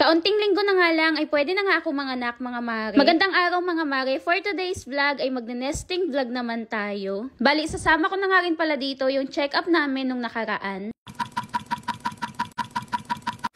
Kaunting linggo na nga lang ay pwede na nga ako manganak mga mare. Magandang araw mga mare. For today's vlog ay magne-nesting vlog naman tayo. Bali, sasama ko na nga rin pala dito yung check-up namin nung nakaraan.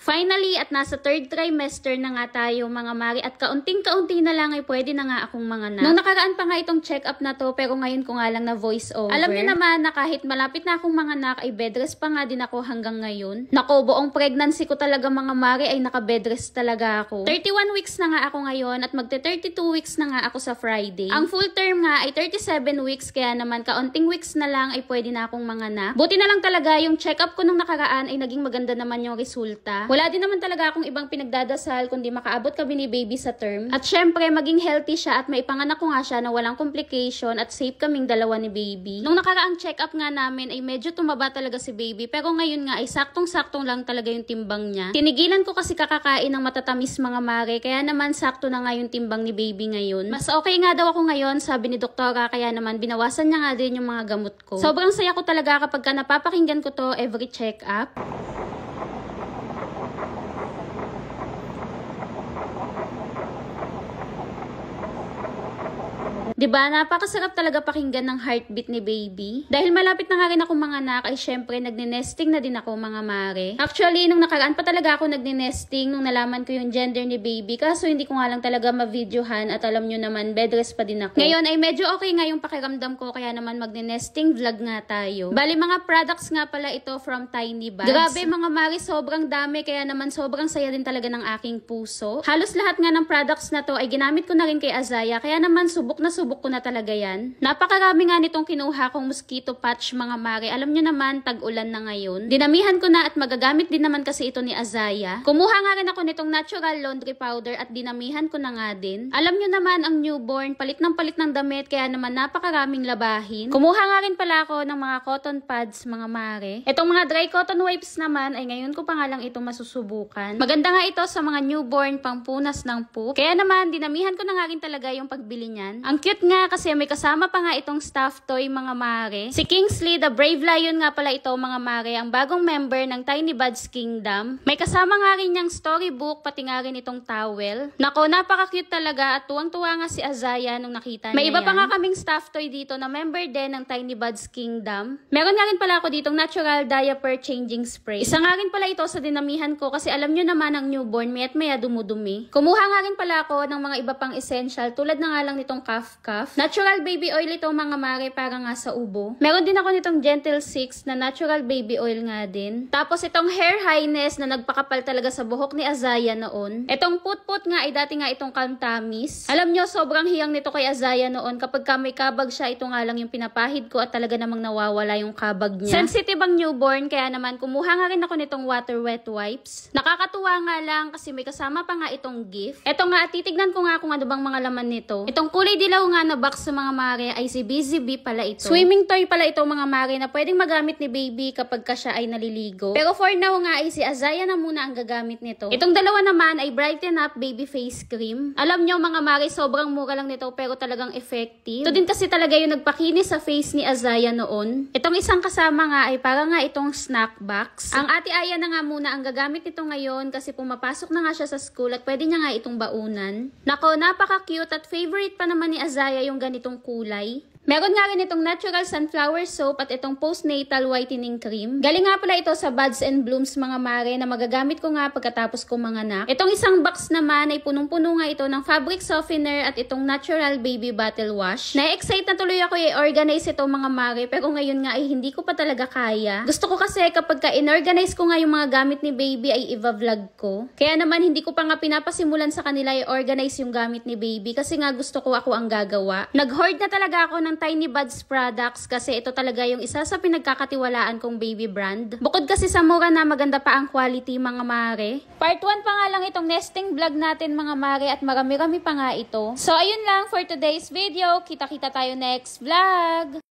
Finally, at nasa third trimester na nga tayo mga mari at kaunting-kaunti na lang ay pwede na nga akong manganak. Nung nakaraan pa nga itong check-up na to pero ngayon ko nga lang na voice over. Alam niyo naman na kahit malapit na akong manganak ay bedrest pa nga din ako hanggang ngayon. Nako, buong pregnancy ko talaga mga mari ay naka-bedrest talaga ako. 31 weeks na nga ako ngayon at magte-32 weeks na nga ako sa Friday. Ang full term nga ay 37 weeks kaya naman kaunting weeks na lang ay pwede na akong manganak. Buti na lang talaga yung check-up ko nung nakaraan ay naging maganda naman yung resulta. Wala din naman talaga akong ibang pinagdadasal kundi makaabot kami ni baby sa term. At syempre, maging healthy siya at maipanganak ko nga siya na walang complication at safe kaming dalawa ni baby. Nung nakaraang check-up nga namin ay medyo tumaba talaga si baby pero ngayon nga ay saktong-saktong lang talaga yung timbang niya. Tinigilan ko kasi kakakain ng matatamis mga mare kaya naman sakto na nga yung timbang ni baby ngayon. Mas okay nga daw ako ngayon sabi ni doktora kaya naman binawasan niya nga din yung mga gamot ko. Sobrang saya ko talaga kapag napapakinggan ko to every check-up. Diba, napakasarap talaga pakinggan ng heartbeat ni baby. Dahil malapit na nga rin ako manganak, ay syempre nagni-nesting na din ako mga mare. Actually, nung nakaraan pa talaga ako nagni-nesting nung nalaman ko yung gender ni baby. Kaso hindi ko nga lang talaga ma-videohan at alam nyo naman, bedrest pa din ako. Ngayon ay medyo okay nga yung pakiramdam ko kaya naman magne-nesting vlog nga tayo. Bali, mga products nga pala ito from Tiny Buds. Grabe mga mare, sobrang dami kaya naman sobrang saya din talaga ng aking puso. Halos lahat nga ng products na to ay ginamit ko na rin kay Azaya kaya naman subok ko na talaga yan. Napakarami nga nitong kinuha kong mosquito patch mga mare. Alam nyo naman, tag-ulan na ngayon. Dinamihan ko na at magagamit din naman kasi ito ni Azaya. Kumuha nga rin ako nitong natural laundry powder at dinamihan ko na nga din. Alam nyo naman ang newborn, palit ng damit kaya naman napakaraming labahin. Kumuha nga rin pala ako ng mga cotton pads mga mare. Itong mga dry cotton wipes naman ay ngayon ko pa nga lang ito masusubukan. Maganda nga ito sa mga newborn pangpunas ng poop. Kaya naman dinamihan ko na nga rin talaga yung pagbili niyan. Ang cute nga kasi may kasama pa nga itong stuffed toy mga mare. Si Kingsley, the Brave Lion nga pala ito mga mare, ang bagong member ng Tiny Buds Kingdom. May kasama nga rin niyang storybook pati nga rin itong towel. Nako, napaka-cute talaga at tuwang-tuwa nga si Azaya nung nakita niya. May iba pa nga kaming stuffed toy dito na member din ng Tiny Buds Kingdom. Meron nga rin pala ako ditong natural diaper changing spray. Isa nga rin pala ito sa dinamihan ko kasi alam nyo naman ang newborn may at maya dumudumi. Kumuha nga rin pala ako ng mga iba pang essential tulad na nga lang nitong cuff. Natural baby oil ito mga mare para nga sa ubo. Meron din ako nitong Gentle 6 na natural baby oil nga din. Tapos itong Hair Highness na nagpakapal talaga sa buhok ni Azaya noon. Itong put-put nga ay dati nga itong Calm Tummies. Alam nyo, sobrang hiyang nito kay Azaya noon. Kapag may kabag siya, ito nga lang yung pinapahid ko at talaga namang nawawala yung kabag niya. Sensitive ang newborn kaya naman kumuha nga rin ako nitong water wet wipes. Nakakatuwa nga lang kasi may kasama pa nga itong gift. Ito nga, titignan ko nga kung ano bang mga laman nito. Itong kulay dilaw nga na box sa mga mare ay si Busy Bee pala ito. Swimming toy pala ito mga mare na pwedeng magamit ni baby kapag ka siya ay naliligo. Pero for now nga ay si Azaya na muna ang gagamit nito. Itong dalawa naman ay Brighten Up Baby Face Cream. Alam nyo mga mare, sobrang mura lang nito pero talagang effective. Ito din kasi talaga yung nagpakinis sa face ni Azaya noon. Itong isang kasama nga ay para nga itong snack box. Ang ate Aya na nga muna ang gagamit nito ngayon kasi pumapasok na nga siya sa school at pwede niya nga itong baunan. Nako, napaka-cute at favorite pa naman ni Azaya yung ganitong kulay. Meron nga rin itong natural sunflower soap at itong postnatal whitening cream. Galing nga pala ito sa Buds and Blooms mga mare na magagamit ko nga pagkatapos kong manganak. Itong isang box naman ay punong-puno nga ito ng fabric softener at itong natural baby bottle wash. Na-excite na tuloy ako i-organize itong mga mare pero ngayon nga ay hindi ko pa talaga kaya. Gusto ko kasi kapag ka-inorganize ko nga yung mga gamit ni baby ay i-vlog ko. Kaya naman hindi ko pa nga pinapasimulan sa kanila i-organize yung gamit ni baby kasi nga gusto ko ako ang gagawa. Nag-hoard na talaga ako ng Tiny Buds products kasi ito talaga yung isa sa pinagkakatiwalaan kong baby brand. Bukod kasi sa mura na maganda pa ang quality mga mare. Part 1 pa nga lang itong nesting vlog natin mga mare at marami-rami pa nga ito. So ayun lang for today's video. Kita-kita tayo next vlog!